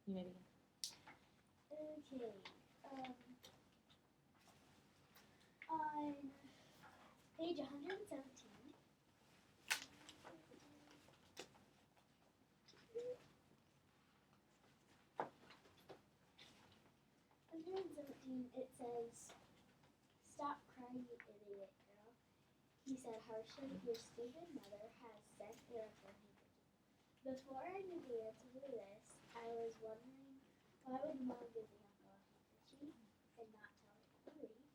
You may begin. Okay. On page 117, it says, "Stop crying, you idiot girl," he said harshly. "Your stupid mother has sent a return handkerchief." Before I knew the answer to this, I was wondering, why would Mom give me a handkerchief and not tell Hurry?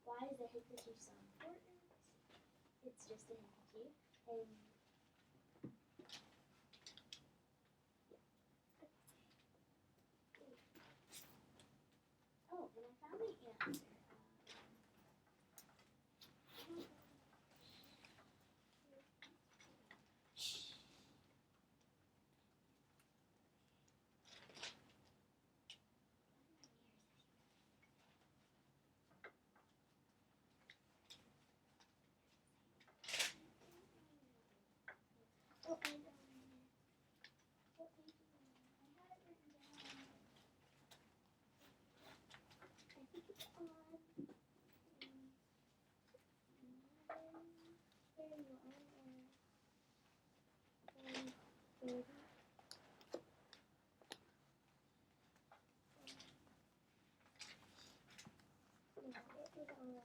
Why is the handkerchief so important? It's just a handkerchief, and oh, and I found the answer. Oh, and what page is it on? I had it written down. I think it's on 11:31 or 1:30. No, it was on.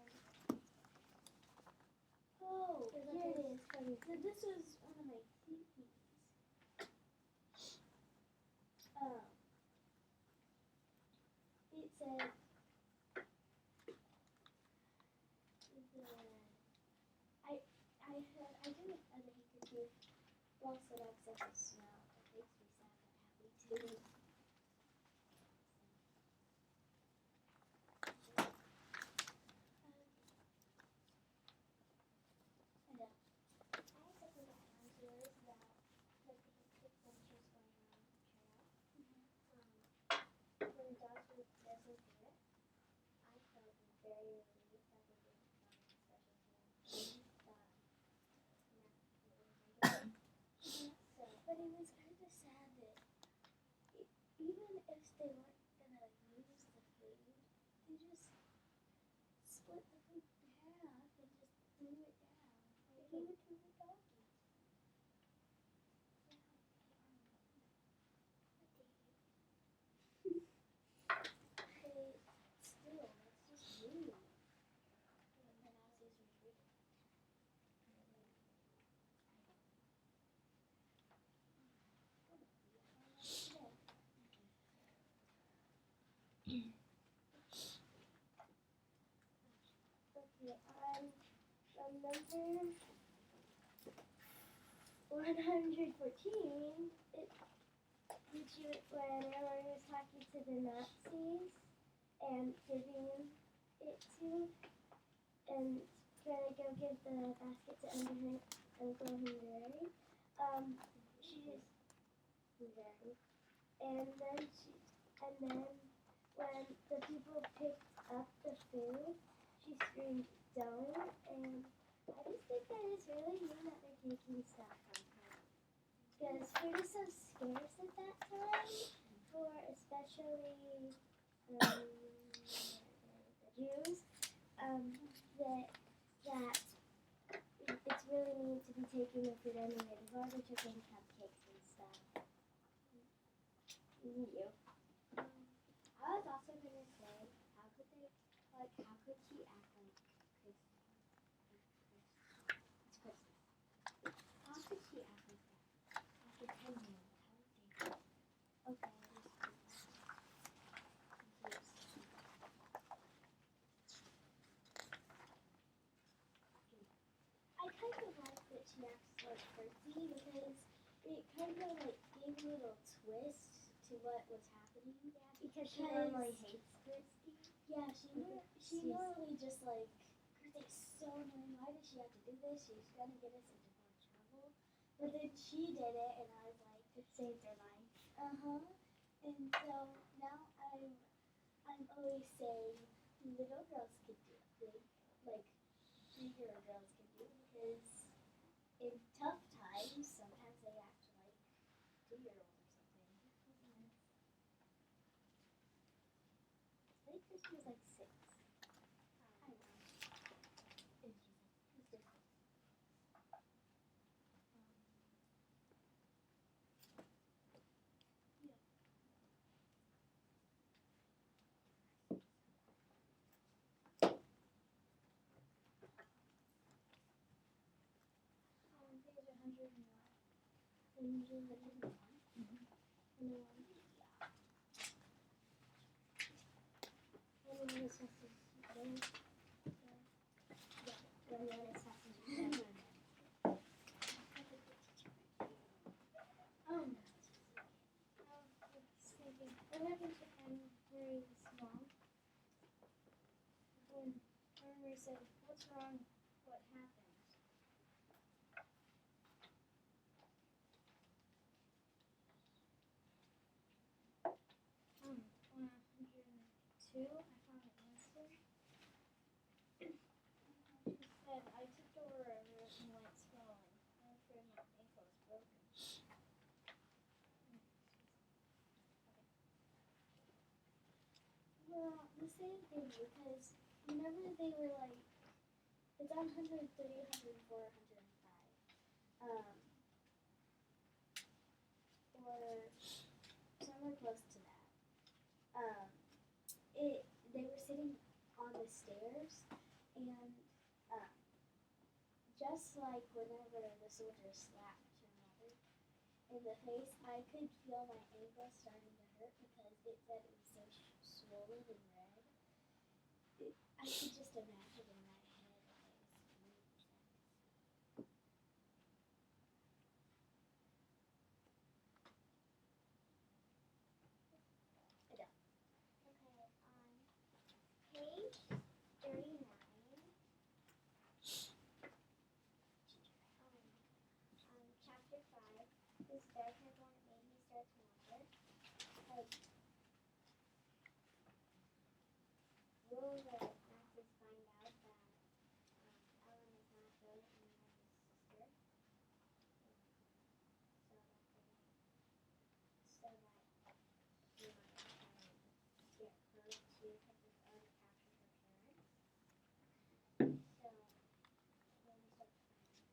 Oh, here it is. So this was one of my thinkies. It said I didn't as a handkerchief lost it access to smell. It makes me sad but happy too. And I also forgot on yours about like the adventures going on the trail. When the dogs doesn't do it, I felt very relieved that they didn't find a special thing. So, but it was kind of sad that even if they weren't gonna use the food, they just split the food in half and just threw it down. They gave it to the doggies. But still, that's just rude. And then Ozzy's retreating. Okay, on number 114, when Ellery was talking to the Nazis and giving it to, and trying to go give the basket to Uncle Henry, she just, Henry, and then when the people picked up the food, she screamed, "Don't!" And I just think that it's really mean that they're taking stuff from her. Because food is so scarce at that time, for especially the Jews, that it's really mean to be taking the food anyway. They've already taken cupcakes and stuff. You. I was also gonna say, how could she act like Christmas? It's Christmas. How could she act like that? After 10 years, how would they feel? Okay, I kind of like that she acts like Percy because it kind of like gave a little twist to what was happening. Yeah, because she normally hates Christy. Yeah, she normally just like, Christy's so annoying. Why does she have to do this? She's gonna get us into more trouble. But then she did it, and I was like, it saved her life. And so now I'm always saying little girls could do it, like 3-year-old girls can do, because in tough times sometimes they act like 2-year-old or something. He was like 6. I don't know. It was different. Page 101. 101? Mm-hmm. 101. Anyone is supposed to yeah. Anyone is supposed to Oh no. What happened to Henry Small? When Henry said, "What's wrong? What happened?" 102. I found it listed. She said, "I tipped over a root and went swelling. I'm afraid my ankle is broken." Well, the same thing because whenever they were like, it's on 103, 104, 105. Or somewhere close to that. Um, they were sitting on the stairs, and um, just like whenever the soldier slapped your mother in the face, I could feel my ankle starting to hurt because it said it was so swollen and red. I could just imagine in my head if I was Okay, on page 39, chapter 5, this dark haired one made me start to wonder, like, will the Nazis find out that Ellen is not good and Mary is sister? So that she might get her too because it's already captured her parents. So when we start to find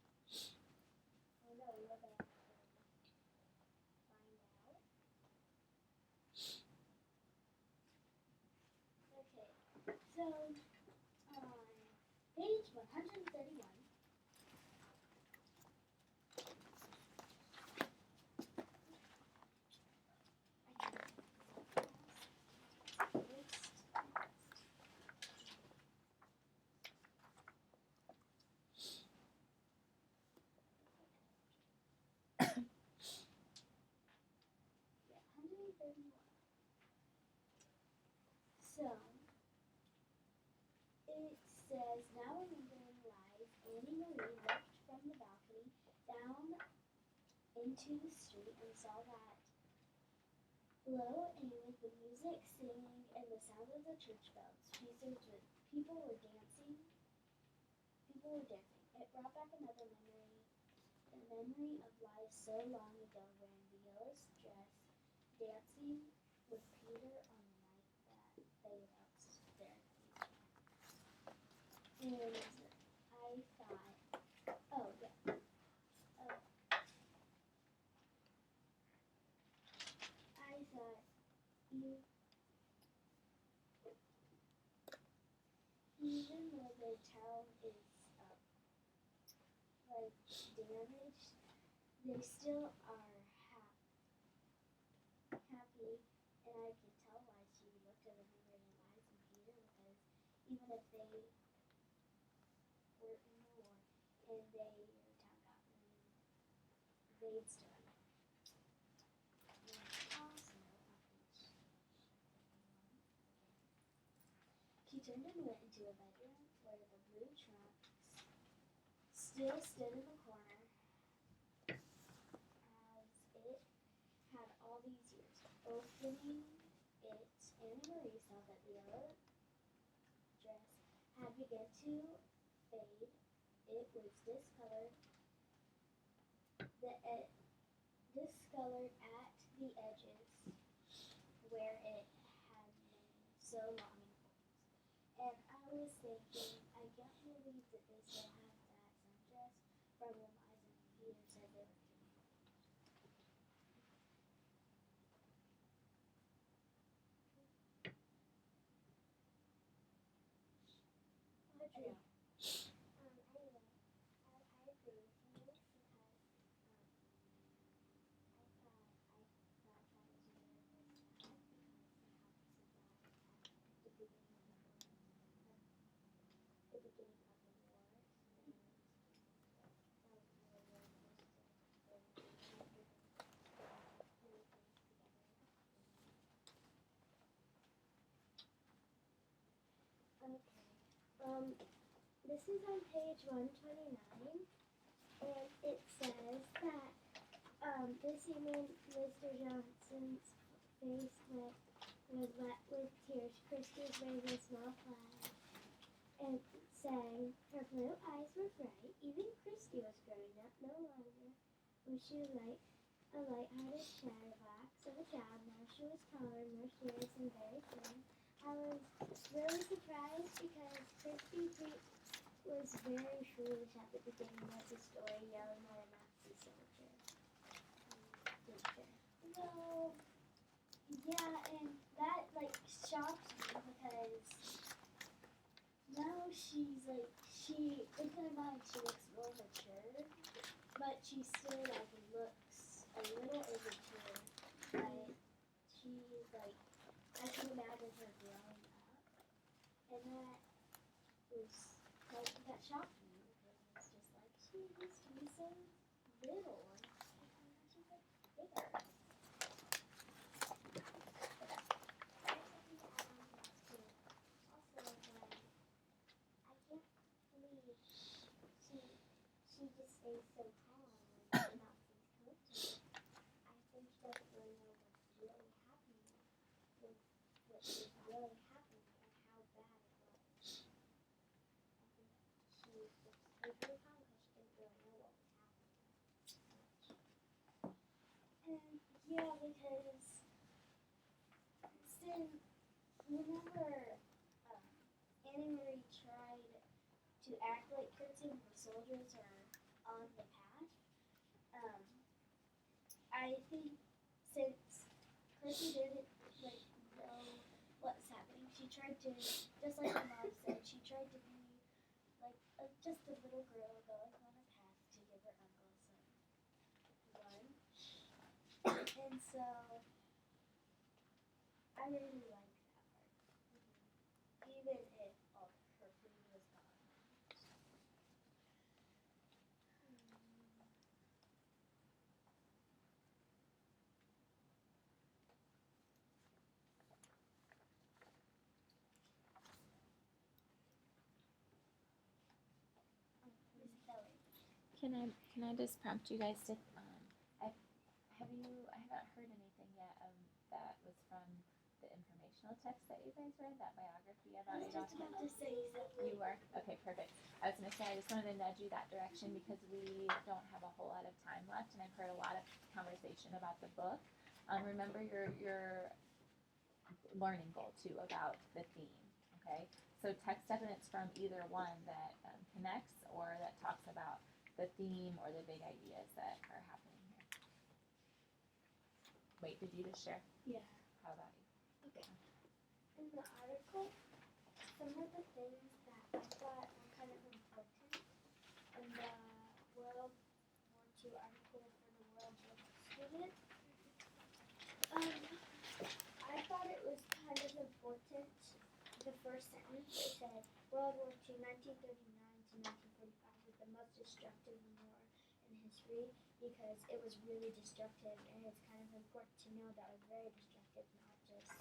oh no, will they actually find out? Okay, so on page 131. So, it says, now in England lies Annie Marie looked from the balcony down into the street and saw that below and with the music, singing, and the sound of the church bells, people were dancing. It brought back another memory, the memory of life so long ago wearing Viola's dress, dancing with Peter on the night that they announced their engagement. And I thought, oh yeah, I thought even though the town is like damaged, they still are happy, and I can tell why she looked at the memory of Lies and Peter because even if they were in the war and their town got ruined, they'd still be happy. Also, she turned and went into a bedroom where the blue trunk still stood in the corner as it had all these years. Opening it, Annie Marie saw that the yellow dress had begun to fade. It was discolored. Discolored at the edges where it had been so long was thinking, I can't believe that they still have that sundress from when Isaac Peter said they were doing Audrey. Anyway, I agree with you because I thought that was really sad because he happened to die at the beginning of the wars, and that was really, really close to their really things together. Okay. This is on page 129, and it says that this evening Mr. Johnson's face was wet with tears. Christy waved a small flag and sang. Her blue eyes were bright. Even Christy was growing up. No longer was she like a light-hearted chatterbox of a child. Now she was taller, more serious, and very thin. I was really surprised because Christy was very foolish at the beginning of the story, yelling at a Nazi soldier. Well, yeah, and that like shocked me because now she's like in her mind she looks more mature, but she still like looks a little immature. Like she's like I can imagine her growing up, and that shocked me because it's just like she used to be so little, and now she's like bigger. She just stays so calm when the Nazis come to her. I think she doesn't really know what's really happening, with what is really happening, and how bad it was. I think she just stayed really calm because she didn't really know what was happening much. And yeah, because whenever Annie Marie tried to act like Chrissy when the soldiers are on the path, I think since Chrissy didn't like know what's happening, she tried to, just like her mom said, she tried to be like just a little girl going on a path to give her uncle some lunch. And so I really like that part. Even if all her food was gone. Miss Kelly. Can I just prompt you guys to I haven't heard anything yet that was from the informational text that you guys read, that biography about I was just Adolf about to say something. You were? Okay, perfect. I was gonna say I just wanted to nudge you that direction because we don't have a whole lot of time left, and I've heard a lot of conversation about the book. Remember your learning goal too about the theme. Okay, so text evidence from either one that connects or that talks about the theme or the big ideas that are happening here. Wait, did you just share? Yeah. How about you? Okay. In the article, some of the things that I thought were kind of important in the World War II article for the World Book Student, I thought it was kind of important. The first sentence, it said, World War II, 1939 to 1945 was the most destructive war in history because it was really destructive, and it's kind of important to know that it was very destructive, not just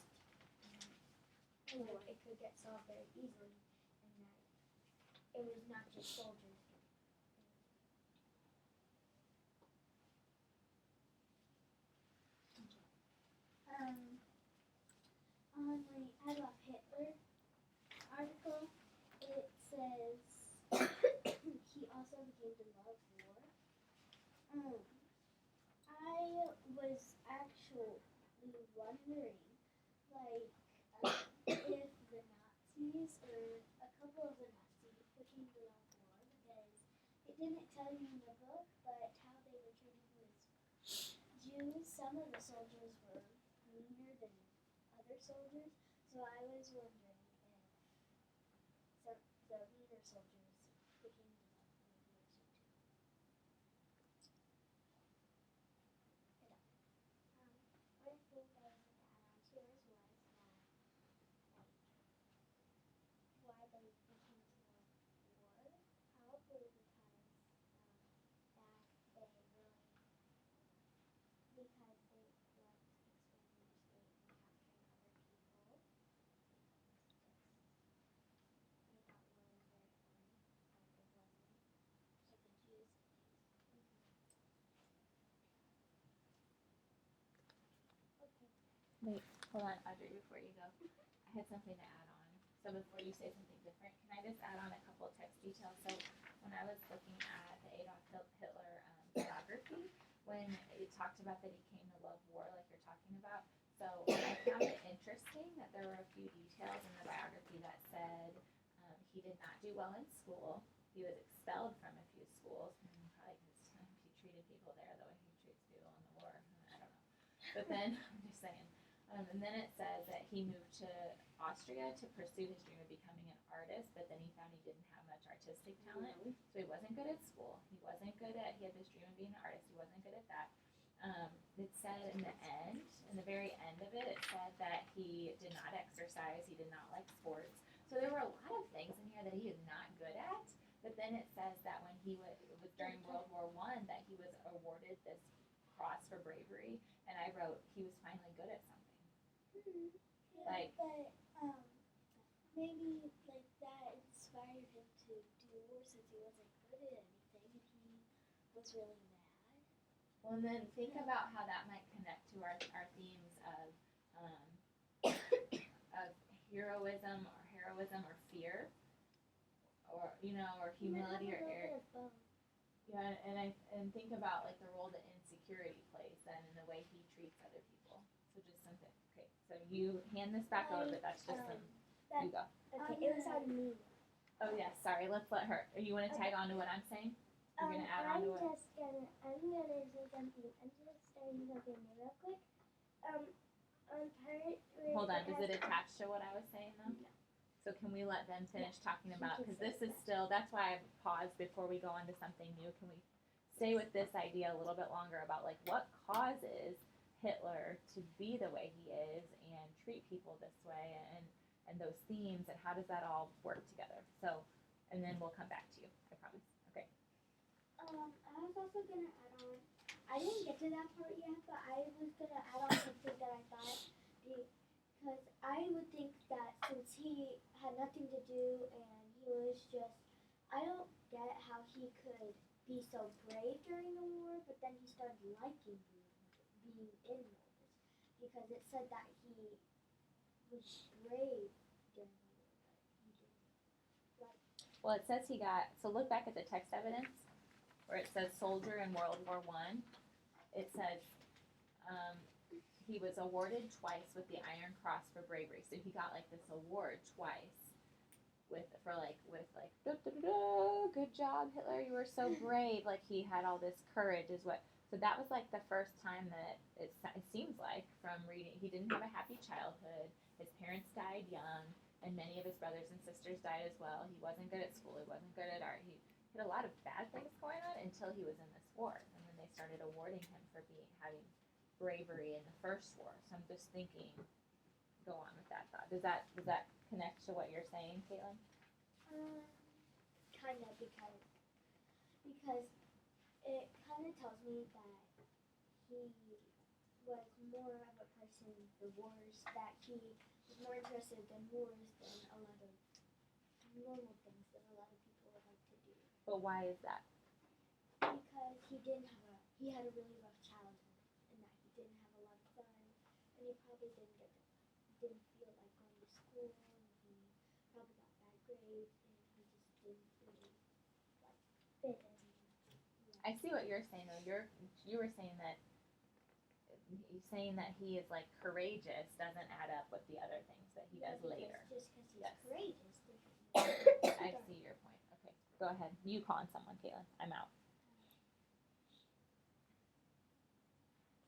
like it could get solved very easily, and that it was not just soldiers. On the Adolf Hitler article, it says he also began to love war. I was actually wondering, like, if the Nazis or a couple it didn't tell you in the book, but how they were treated was Jews. Some of the soldiers were meaner than other soldiers, so I was wondering if some the meaner soldiers became the meaner too. One thing I wanted to add on to yours was that why they became to the war, probably because that they really because they loved expanding their state and capturing other people. They thought war was very fun, but it wasn't. So the Jews at least. Okay. Wait, hold on, Audrey, before you go. I had something to add on. So before you say something different, can I just add on a couple of text details? So when I was looking at the Adolf Hitler biography, when it talked about that he came to love war, like you're talking about, so I found it interesting that there were a few details in the biography that said he did not do well in school. He was expelled from a few schools, probably because he treated people there the way he treats people in the war. I don't know. But then, I'm just saying. And then it says that he moved to Austria to pursue his dream of becoming an artist, but then he found he didn't have much artistic talent. So he wasn't good at school. He had this dream of being an artist. He wasn't good at that. It said in the very end of it, it said that he did not exercise. He did not like sports. So there were a lot of things in here that he is not good at. But then it says that when it was during World War I that he was awarded this cross for bravery. And I wrote, he was finally good at something. Yeah, Like- but maybe like that inspired him to do more since he wasn't good at anything and he was really mad. Well, and then think about how that might connect to our themes of heroism or fear, or or humility or arrogance. Yeah, and think about like the role that insecurity plays then in the way he treats other people. So just something. Okay, so you hand this back over, but that's just some. You go. Okay, it was on me. Oh yeah, sorry. Let's let her. You want to tag on to what I'm saying? You're gonna add on to it. I'm gonna say something. I'm just starting something new real quick. On part. Hold on. Does it attach to what I was saying though? No. So can we let them finish talking about, because this is still, that's why I paused before we go on to something new. Can we stay with this idea a little bit longer about like what causes Hitler to be the way he is and treat people this way and those themes and how does that all work together? So, and then we'll come back to you, I promise. Okay. I was also gonna add on. I didn't get to that part yet, but I was gonna add on something that I thought because I would think that since he had nothing to do and he was just, I don't get how he could be so brave during the war, but then he started liking being in wars because it said that he was brave during the war, but he didn't. Well, it says he got, so look back at the text evidence where it says soldier in World War I. It says he was awarded twice with the Iron Cross for bravery. So he got like this award twice with good job, Hitler, you were so brave. Like he had all this courage so that was like the first time that it seems like from reading, he didn't have a happy childhood. His parents died young and many of his brothers and sisters died as well. He wasn't good at school. He wasn't good at art. He had a lot of bad things going on until he was in this war. And then they started awarding him for having bravery in the first war. So I'm just thinking, go on with that thought. Does that connect to what you're saying, Caitlin? Kind of because it kind of tells me that he was more of a person for wars, that he was more interested in wars than a lot of normal things that a lot of people would like to do. But why is that? Because he had a really rough childhood, and that he didn't have a lot of fun, and he probably didn't feel like going to school, and he probably got bad grades, and he just didn't really fit in. I see what you're saying though. You were saying that he is like courageous doesn't add up with the other things that he does later. Just because he's Yes. courageous. I see your point. Okay, go ahead. You call on someone, Caitlin. I'm out.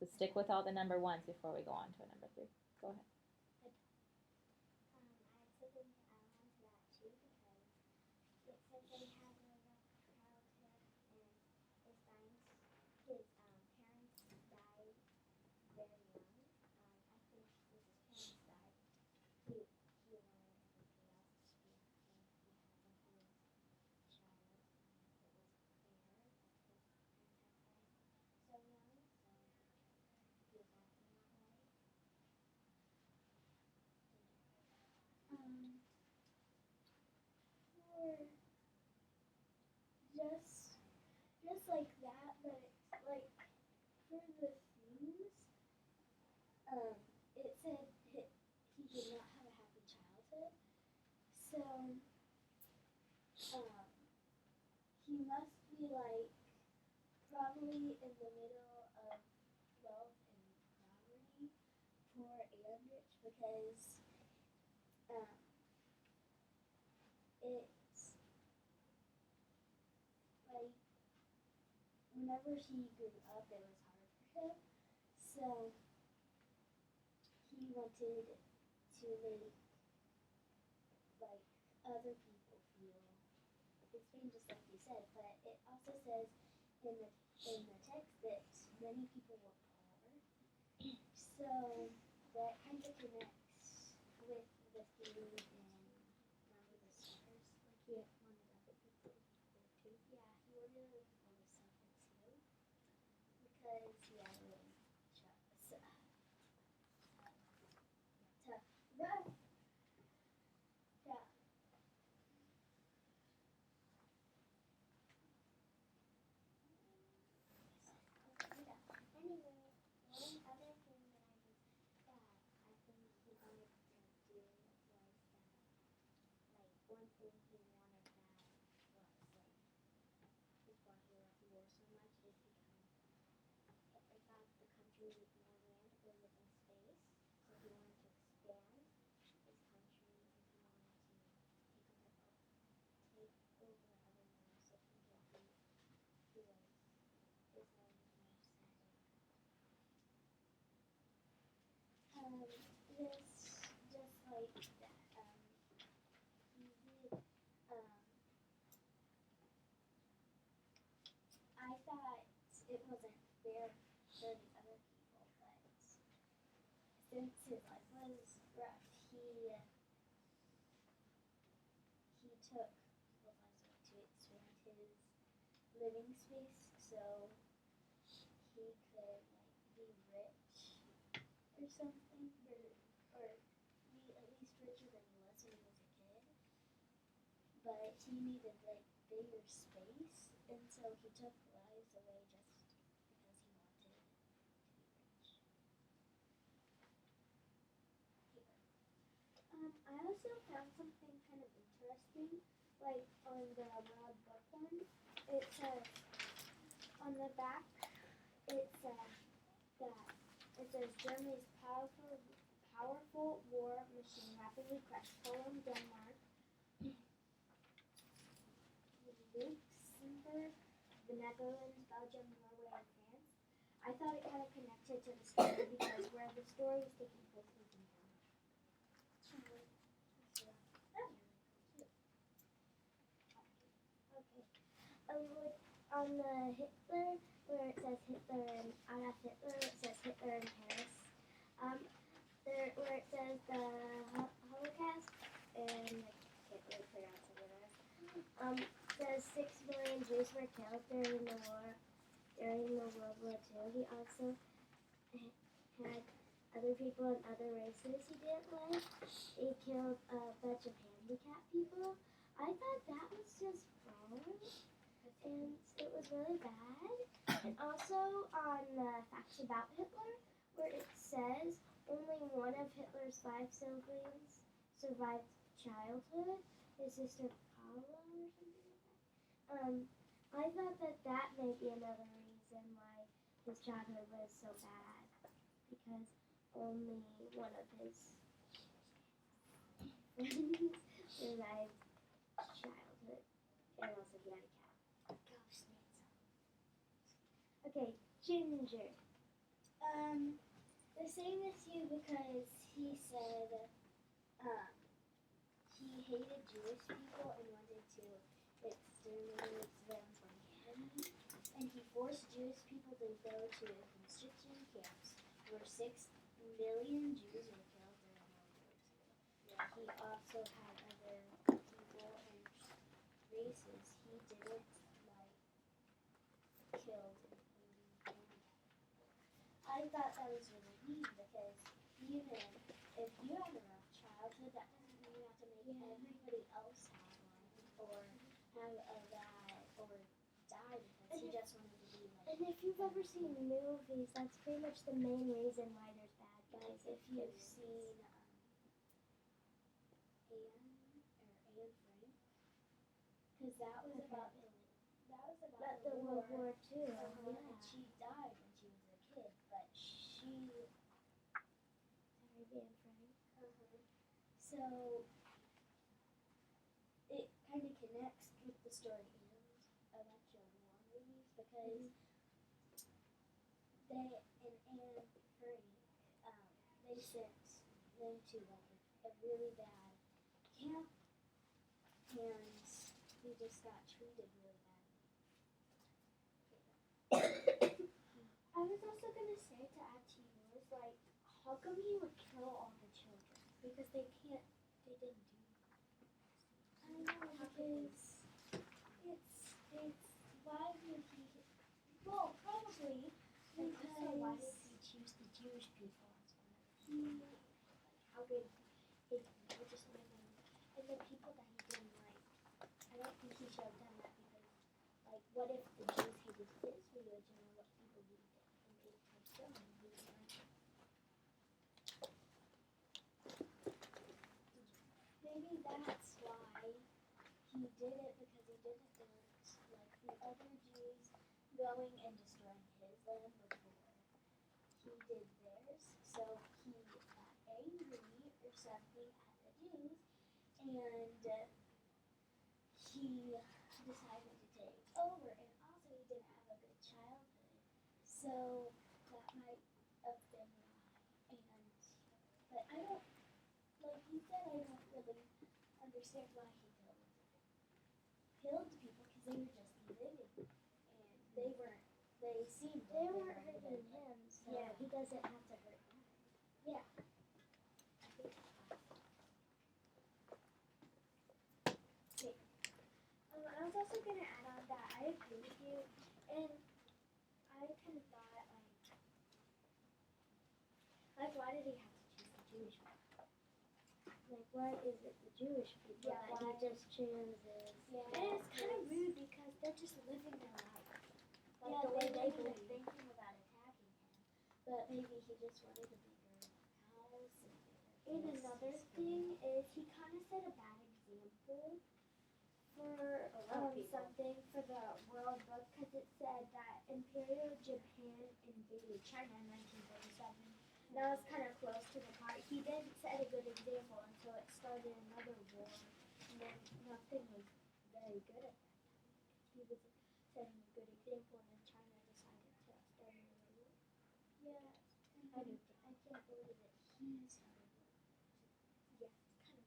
So stick with all the number ones before we go on to a number 3. Go ahead. I took him to Alan to that too because it said they had a rough childhood and his parents died very young. I think since his parents died, he wanted everybody else to be happy and he had when he was a child. It wasn't fair that his parents had died so young, so he was acting that way. Or just like that, but like for the themes, it said he did not have a happy childhood, so he must be like probably in the middle of wealth and poverty, poor and rich, because it's like whenever he grew up, it was hard for him. So he wanted to make like other people feel the same, just like you said. But it also says in the text that many people were poor. So that kind of connects with the theme in Number the Stars. Like he wanted other people to be poor too. Yeah, he wanted other people to suffer too. Because he had a really tough road. Yeah. Anyway, one other thing that I think he wanted to do was that, like, one thing he wanted that was, like, is why he loved war so much is because Hitler thought the country needed more land or live in space, so he wanted to expand his country and he wanted to take over other lands so he could be, his name was more centered. This just like that. He did. I thought it wasn't fair for the other people, but since his life was rough, he took people's lives away to expand his living space, so he could like be rich or something, or be at least richer than he was when he was a kid. But he needed like bigger space, and so he took lives away just because he wanted to be rich. I also found something kind of interesting, like on the World Book one. It says on the back, it says Germany's powerful war machine rapidly crushed Poland, Denmark, Luxembourg, the Netherlands, Belgium, Norway, and France. I thought it kind of connected to the story because where the story is taking place was in Denmark. Okay. On the Hitler, where it says Hitler and Adolf Hitler, it says Hitler in Paris. Where it says the Holocaust, and I can't really pronounce any of this. Says 6 million Jews were killed during the World War II. He also had other people and other races he didn't like. He killed a bunch of handicapped people. I thought that was just wrong, and it was really bad. And also on the facts about Hitler, where it says only one of Hitler's 5 siblings survived childhood, his sister Paula or something like that. I thought that may be another reason why his childhood was so bad, because only one of his friends survived childhood, and also he Ginger. The same as you because he said he hated Jewish people and wanted to exterminate them from him. And he forced Jewish people to go to concentration camps where 6 million Jews were killed during World War II. He also had other people and races he didn't like killed. I thought that was really neat because even if you have a rough childhood, that doesn't mean you have to make everybody else have one or have a bad or die because he just wanted to be like. And if you've ever seen movies, that's pretty much the main reason why there's bad guys. If you've seen Anne Frank, because that was about the World War II. And she died when she was a kid, but she. Sorry, Anne Frank. So it kind of connects with the story and a bunch of war movies because they and Anne Frank, they sent them to like a really bad camp, and he just got treated really badly. I was also gonna say to add to yours, like, how come he would kill all the children? Because they didn't do that. I know, because it's why would he? Well, probably because. Also, why did he choose the Jewish people as well? Like, how could he just live in? And the people that he didn't like, I don't think he should have done that because, like, what if the Jews hated his religion or what he believed in and they tried to kill him? He was like, maybe that's why he did it because he didn't want like the other Jews going and destroying his land before he did theirs. So he got angry or something at the Jews, and he decided to take over. And also, he didn't have a good childhood, so that might have been why. But I don't, like you said, I don't really understand why he killed people because they were just living, and they seemed they weren't hurting him, so yeah, he doesn't have to hurt them. Yeah. Okay. I was also gonna add on that I agree with you, and I kind of thought like why did he have to choose the Jewish people? Like why is it the Jewish people that he just chooses? Yeah. And it's kind of rude because they're just living their life. Like the way they were thinking about attacking him. But maybe he just wanted a bigger house. And another thing is he kind of set a bad example for something for the World Book because it said that Imperial Japan invaded China in 1947. That was kind of close to the part. He didn't set a good example, and so it started another war, and then nothing was very good at that time. He was setting a good example, and then China decided to start another war. Yeah, I can't believe that he started it. Yeah, it's kind of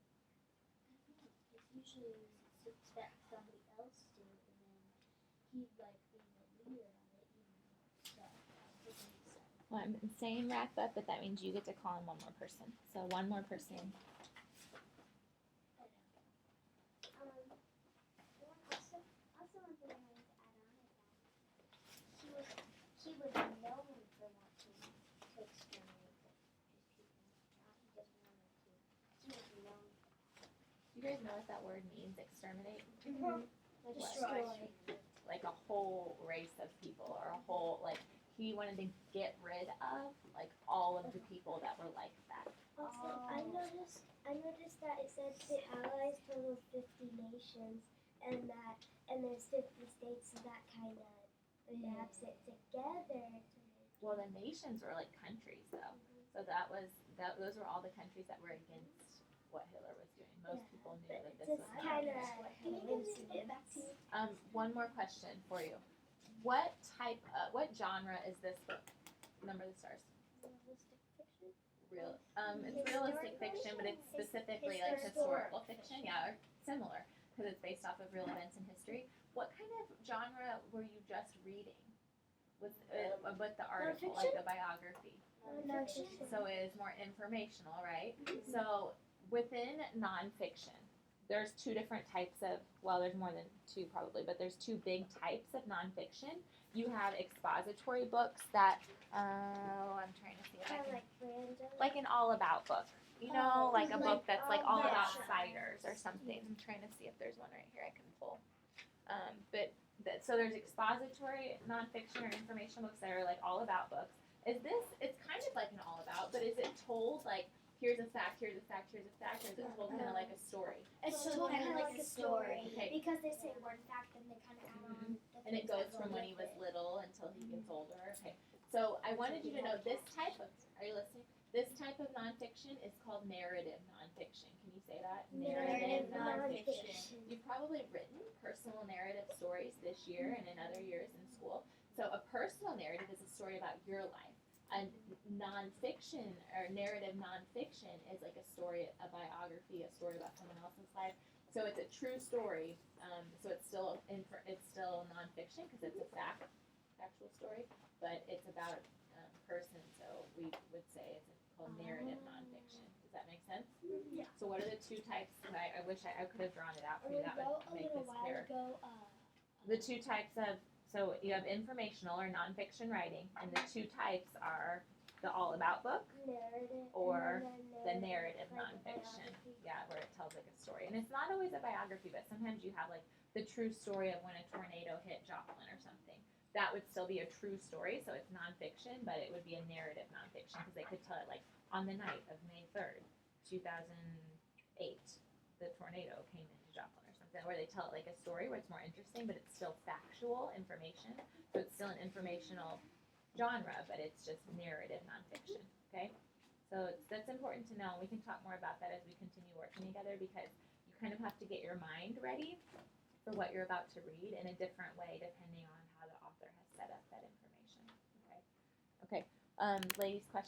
weird. It's usually you expect somebody else to, and then he'd like be the leader of it, even though stuff doesn't make sense. Well, I'm saying wrap up, but that means you get to call in one more person. So one more person. Also one thing I wanted to add on is that he was known for wanting to exterminate his people. He just wanted to. He was known for that. You guys know what that word means? Exterminate? Mm-hmm. Like destroy. Like a whole race of people, or a whole like. He wanted to get rid of like all of the people that were like that. Also, I noticed that it said the Allies totaled 50 nations, and there's 50 states, so that kind of wraps it together. Well, the nations were like countries, though. So those were all the countries that were against what Hitler was doing. Most people knew that this was kind of what Hitler was doing. One more question for you. what genre is this book? Number of the Stars. Realistic fiction. It's realistic fiction, but it's specifically like historical fiction, yeah, or similar, because it's based off of real events in history. What kind of genre were you just reading with the article, like a biography? Nonfiction. So it is more informational, right? So within nonfiction, there's two different types of, well, there's more than two probably, but there's two big types of nonfiction. You have expository books that, I'm trying to see if I can, Like random. like an all about book. You know, like a book that's like all yeah. about spiders or something. I'm trying to see if there's one right here I can pull. So there's expository nonfiction or information books that are like all about books. It's kind of like an all about, but is it told like, here's a fact, here's a fact, here's a fact, or is it told kind of like a story? It's told kind of like a story. Okay. Because they say one fact and they kind of add on. the And it things goes that go from when he with was it. little until he gets older. Okay. So I wanted you to know this type of, are you listening? This type of nonfiction is called narrative nonfiction. Can you say that? Narrative nonfiction. You've probably written personal narrative stories this year and in other years in school. So a personal narrative is a story about your life. A nonfiction or narrative nonfiction is like a story, a biography, a story about someone else's life. So it's a true story. So it's still nonfiction because it's a factual story, but it's about a person. So we would say it's called narrative nonfiction. Does that make sense? Yeah. So what are the two types? I wish I could have drawn it out for you. That Although would a make little this while clearer. ago, The two types of, so you have informational or nonfiction writing, and the two types are the all about book Narrative. or and the then narrative like a nonfiction. biography. Yeah, where it tells like a story. And it's not always a biography, but sometimes you have like the true story of when a tornado hit Joplin or something. That would still be a true story, so it's nonfiction, but it would be a narrative nonfiction because they could tell it like on the night of May 3rd, 2008, the tornado came into Joplin or something, where they tell it like a story where it's more interesting, but it's still factual information. So it's still an informational genre, but it's just narrative nonfiction, okay? So that's important to know. We can talk more about that as we continue working together because you kind of have to get your mind ready for what you're about to read in a different way depending on how the author has set up that information, okay? Okay, ladies, questions?